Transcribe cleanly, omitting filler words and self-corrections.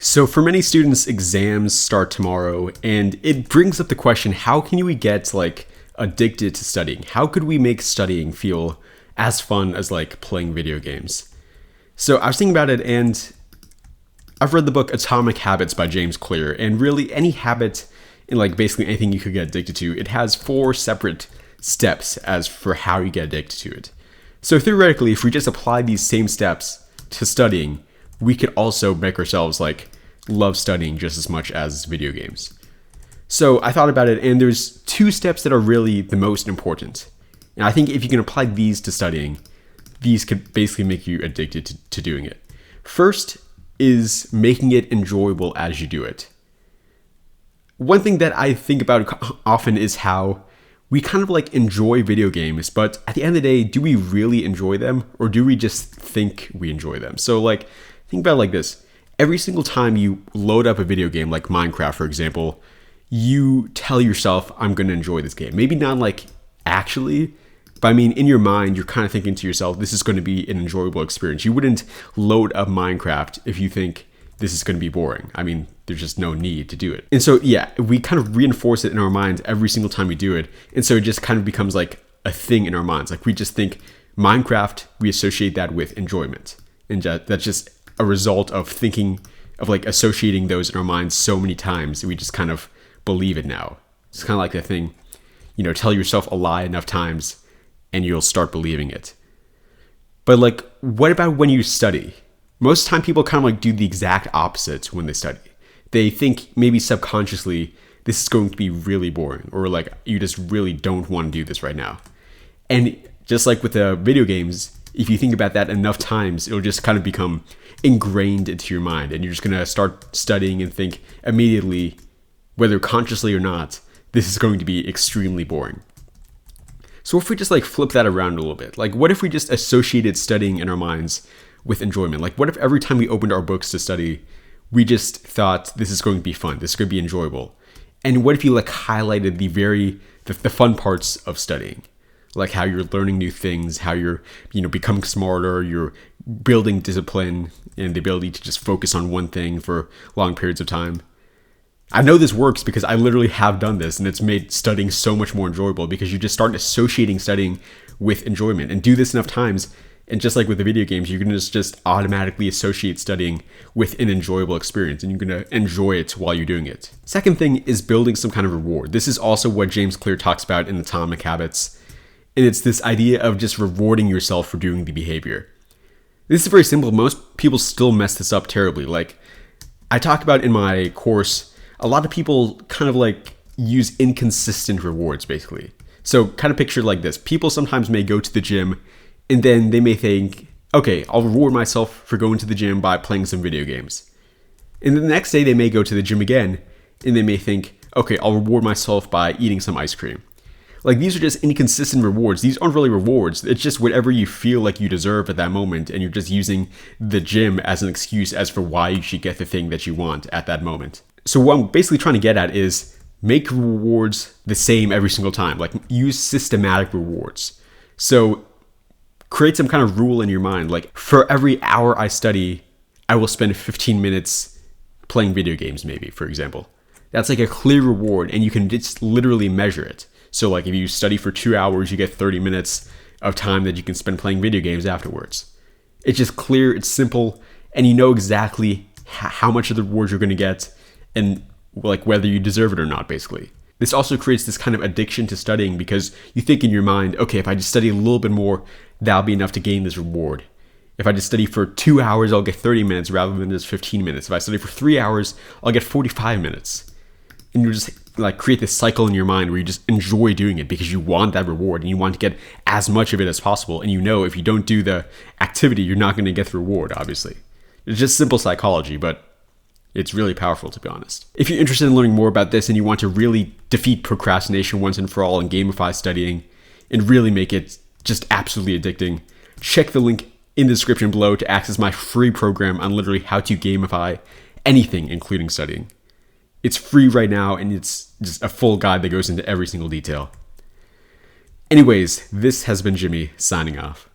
So, for many students, exams start tomorrow, and it brings up the question, how can we get addicted to studying? How could we make studying feel as fun as playing video games? So, I was thinking about it, and I've read the book Atomic Habits by James Clear, and really any habit in basically anything you could get addicted to, it has four separate steps as for how you get addicted to it. So, theoretically, if we just apply these same steps to studying, we could also make ourselves love studying just as much as video games. So I thought about it, and there's two steps that are really the most important. And I think if you can apply these to studying, these could basically make you addicted to doing it. First is making it enjoyable as you do it. One thing that I think about often is how we kind of enjoy video games, but at the end of the day, do we really enjoy them, or do we just think we enjoy them? So think about it like this. Every single time you load up a video game like Minecraft, for example, you tell yourself, I'm going to enjoy this game. Maybe not actually, but I mean, in your mind, you're kind of thinking to yourself, this is going to be an enjoyable experience. You wouldn't load up Minecraft if you think this is going to be boring. I mean, there's just no need to do it. And so, yeah, we kind of reinforce it in our minds every single time we do it. And so it just kind of becomes a thing in our minds. We just think Minecraft, we associate that with enjoyment. And that's just a result of thinking of associating those in our minds so many times that we just kind of believe it now. It's kind of like the thing, tell yourself a lie enough times and you'll start believing it. But what about when you study? Most of the time people kind of do the exact opposite when they study. They think maybe subconsciously this is going to be really boring, or you just really don't want to do this right now. And just like with the video games, if you think about that enough times, it'll just kind of become ingrained into your mind, and you're just going to start studying and think immediately, whether consciously or not, this is going to be extremely boring. So if we just flip that around a little bit, what if we just associated studying in our minds with enjoyment? What if every time we opened our books to study, we just thought this is going to be fun, this is going to be enjoyable? And what if you highlighted the fun parts of studying? How you're learning new things, how you're, becoming smarter, you're building discipline and the ability to just focus on one thing for long periods of time. I know this works because I literally have done this, and it's made studying so much more enjoyable because you just start associating studying with enjoyment, and do this enough times. And just like with the video games, you can just automatically associate studying with an enjoyable experience, and you're going to enjoy it while you're doing it. Second thing is building some kind of reward. This is also what James Clear talks about in Atomic Habits. And it's this idea of just rewarding yourself for doing the behavior. This is very simple. Most people still mess this up terribly. I talked about in my course, a lot of people kind of use inconsistent rewards, basically. So kind of picture it like this. People sometimes may go to the gym, and then they may think, okay, I'll reward myself for going to the gym by playing some video games. And then the next day they may go to the gym again, and they may think, okay, I'll reward myself by eating some ice cream. These are just inconsistent rewards. These aren't really rewards. It's just whatever you feel like you deserve at that moment, and you're just using the gym as an excuse as for why you should get the thing that you want at that moment. So what I'm basically trying to get at is make rewards the same every single time. Use systematic rewards. So create some kind of rule in your mind. For every hour I study, I will spend 15 minutes playing video games, maybe, for example. That's a clear reward, and you can just literally measure it. So if you study for 2 hours, you get 30 minutes of time that you can spend playing video games afterwards. It's just clear, it's simple, and you know exactly how much of the rewards you're going to get, and whether you deserve it or not, basically. This also creates this kind of addiction to studying because you think in your mind, okay, if I just study a little bit more, that'll be enough to gain this reward. If I just study for 2 hours, I'll get 30 minutes rather than just 15 minutes. If I study for 3 hours, I'll get 45 minutes. And you just create this cycle in your mind where you just enjoy doing it because you want that reward and you want to get as much of it as possible. And if you don't do the activity, you're not going to get the reward, obviously. It's just simple psychology, but it's really powerful, to be honest. If you're interested in learning more about this and you want to really defeat procrastination once and for all and gamify studying and really make it just absolutely addicting, check the link in the description below to access my free program on literally how to gamify anything, including studying. It's free right now, and it's just a full guide that goes into every single detail. Anyways, this has been Jimmy signing off.